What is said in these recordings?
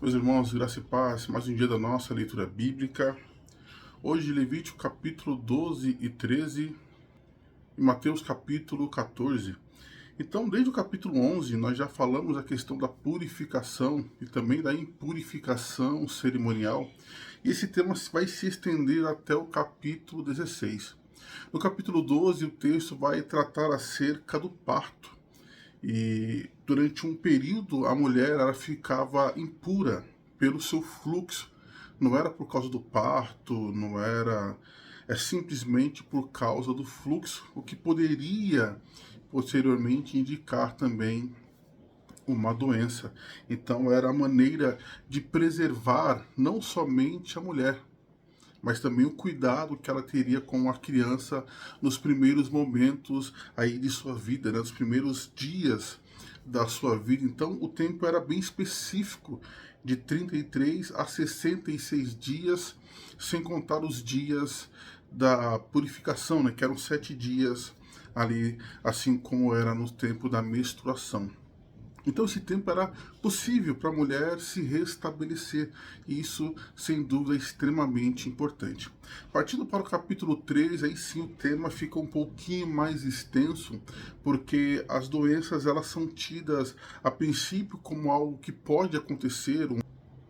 Meus irmãos, graça e paz, mais um dia da nossa leitura bíblica. Hoje, Levítico capítulo 12 e 13 e Mateus capítulo 14. Então, desde o capítulo 11, nós já falamos a questão da purificação e também da impurificação cerimonial. E esse tema vai se estender até o capítulo 16. No capítulo 12, o texto vai tratar acerca do parto. E durante um período a mulher ela ficava impura pelo seu fluxo. Não era por causa do parto, não era. É simplesmente por causa do fluxo, o que poderia posteriormente indicar também uma doença. Então era a maneira de preservar não somente a mulher, mas também o cuidado que ela teria com a criança nos primeiros momentos aí de sua vida, né, nos primeiros dias da sua vida. Então o tempo era bem específico, de 33 a 66 dias, sem contar os dias da purificação, né, que eram 7 dias ali, assim como era no tempo da menstruação. Então esse tempo era possível para a mulher se restabelecer, e isso sem dúvida é extremamente importante. Partindo para o capítulo 3, aí sim o tema fica um pouquinho mais extenso, porque as doenças elas são tidas a princípio como algo que pode acontecer,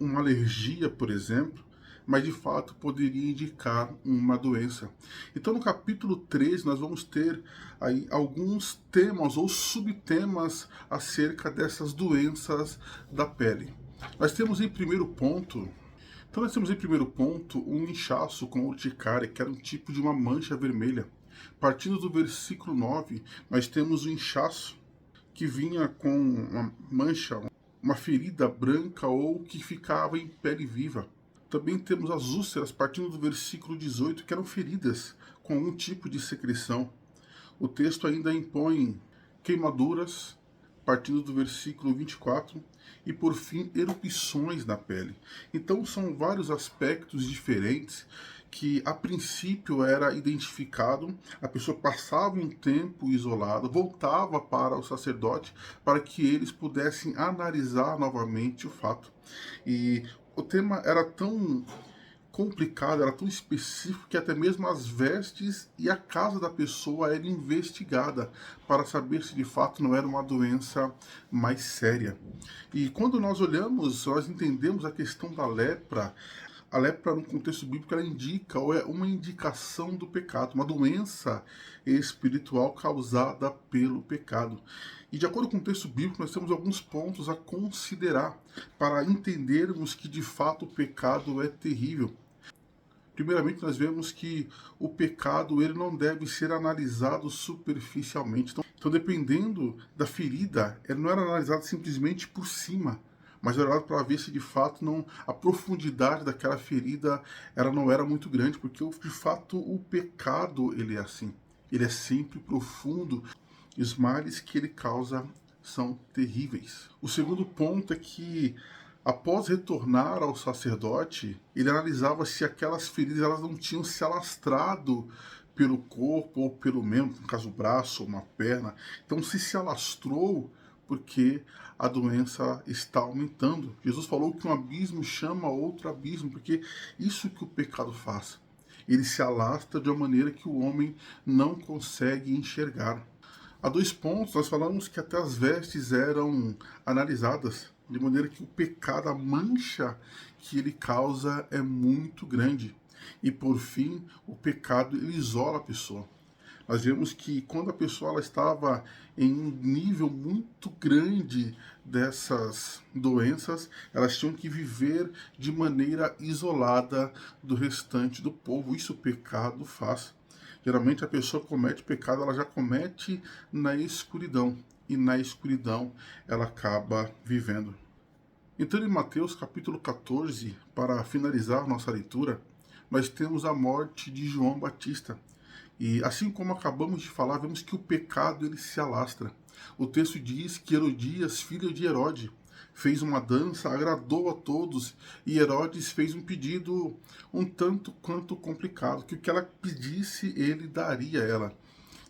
uma alergia, por exemplo, mas de fato poderia indicar uma doença. Então, no capítulo 3, nós vamos ter aí alguns temas ou subtemas acerca dessas doenças da pele. Nós temos em primeiro ponto nós temos em primeiro ponto um inchaço com urticária, que era um tipo de uma mancha vermelha. Partindo do versículo 9, nós temos o inchaço que vinha com uma mancha, uma ferida branca ou que ficava em pele viva. Também temos as úlceras, partindo do versículo 18, que eram feridas com algum tipo de secreção. O texto ainda impõe queimaduras, partindo do versículo 24, e por fim, erupções na pele. Então são vários aspectos diferentes que a princípio era identificado, a pessoa passava um tempo isolada, voltava para o sacerdote para que eles pudessem analisar novamente o fato. E o tema era tão complicado, era tão específico que até mesmo as vestes e a casa da pessoa era investigada para saber se de fato não era uma doença mais séria. E quando nós olhamos, nós entendemos a questão da lepra. A lepra, no contexto bíblico, ela indica ou é uma indicação do pecado, uma doença espiritual causada pelo pecado. E de acordo com o texto bíblico, nós temos alguns pontos a considerar para entendermos que de fato o pecado é terrível. Primeiramente, nós vemos que o pecado ele não deve ser analisado superficialmente. Então, dependendo da ferida, ele não era analisado simplesmente por cima, mas era olhado para ver se de fato não a profundidade daquela ferida ela não era muito grande, porque de fato o pecado ele é assim. Ele é sempre profundo e os males que ele causa são terríveis. O segundo ponto é que após retornar ao sacerdote, ele analisava se aquelas feridas elas não tinham se alastrado pelo corpo ou pelo membro, no caso o braço ou uma perna. Então se alastrou porque a doença está aumentando. Jesus falou que um abismo chama outro abismo, porque isso que o pecado faz. Ele se alastra de uma maneira que o homem não consegue enxergar. Há 2 pontos, nós falamos que até as vestes eram analisadas, de maneira que o pecado, a mancha que ele causa é muito grande. E por fim, o pecado ele isola a pessoa. Nós vemos que quando a pessoa ela estava em um nível muito grande dessas doenças, elas tinham que viver de maneira isolada do restante do povo. Isso o pecado faz. Geralmente a pessoa comete pecado, ela já comete na escuridão. E na escuridão ela acaba vivendo. Então, em Mateus capítulo 14, para finalizar nossa leitura, nós temos a morte de João Batista. E assim como acabamos de falar, vemos que o pecado ele se alastra. O texto diz que Herodias, filho de Herode, fez uma dança, agradou a todos, e Herodes fez um pedido um tanto quanto complicado, que o que ela pedisse, ele daria a ela.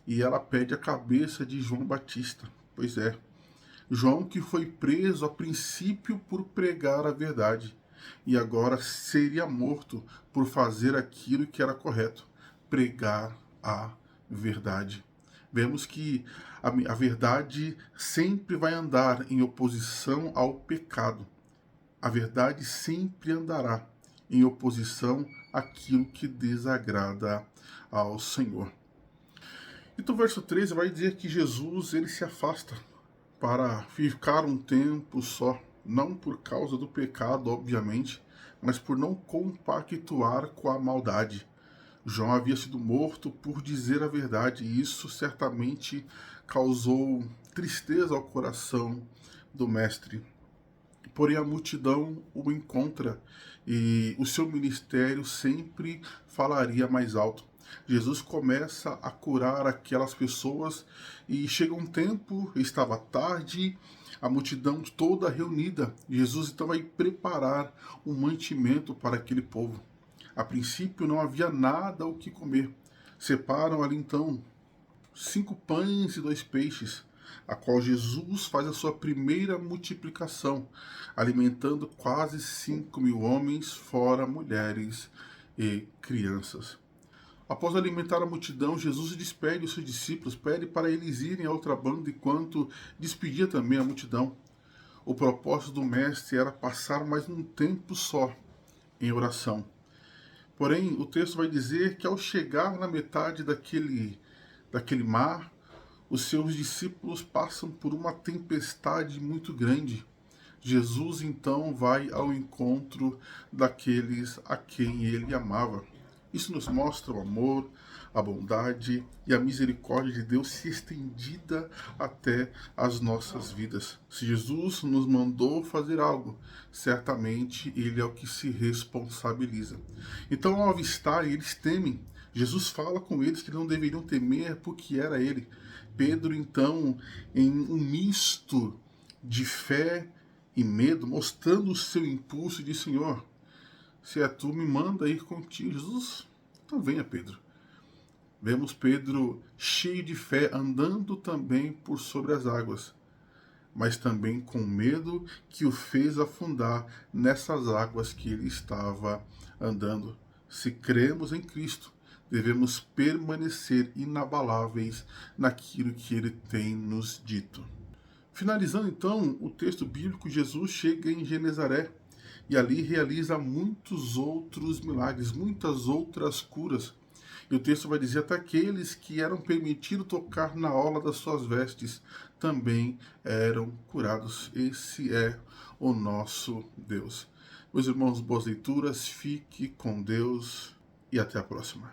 E ela pede a cabeça de João Batista. Pois é, João que foi preso a princípio por pregar a verdade e agora seria morto por fazer aquilo que era correto, pregar a verdade. Vemos que a verdade sempre vai andar em oposição ao pecado. A verdade sempre andará em oposição àquilo que desagrada ao Senhor. Então, o verso 13 vai dizer que Jesus ele se afasta para ficar um tempo só, não por causa do pecado, obviamente, mas por não compactuar com a maldade. João havia sido morto por dizer a verdade, e isso certamente causou tristeza ao coração do mestre. Porém, a multidão o encontra e o seu ministério sempre falaria mais alto. Jesus começa a curar aquelas pessoas e chega um tempo, estava tarde, a multidão toda reunida. Jesus então vai preparar um mantimento para aquele povo. A princípio não havia nada o que comer. Separam ali então 5 pães e 2 peixes, a qual Jesus faz a sua primeira multiplicação, alimentando quase 5.000 homens, fora mulheres e crianças. Após alimentar a multidão, Jesus despede os seus discípulos, pede para eles irem a outra banda, enquanto despedia também a multidão. O propósito do Mestre era passar mais um tempo só em oração. Porém, o texto vai dizer que ao chegar na metade daquele mar, os seus discípulos passam por uma tempestade muito grande. Jesus então vai ao encontro daqueles a quem ele amava. Isso nos mostra o amor, a bondade e a misericórdia de Deus se estendida até as nossas vidas. Se Jesus nos mandou fazer algo, certamente ele é o que se responsabiliza. Então, ao avistar, eles temem. Jesus fala com eles que não deveriam temer porque era ele. Pedro, então, em um misto de fé e medo, mostrando o seu impulso, diz: Senhor, se é tu, me manda ir contigo. Jesus, então venha, Pedro. Vemos Pedro cheio de fé, andando também por sobre as águas, mas também com medo que o fez afundar nessas águas que ele estava andando. Se cremos em Cristo, devemos permanecer inabaláveis naquilo que ele tem nos dito. Finalizando então o texto bíblico, Jesus chega em Genezaré e ali realiza muitos outros milagres, muitas outras curas. E o texto vai dizer: até aqueles que eram permitidos tocar na orla das suas vestes também eram curados. Esse é o nosso Deus. Meus irmãos, boas leituras, fique com Deus e até a próxima.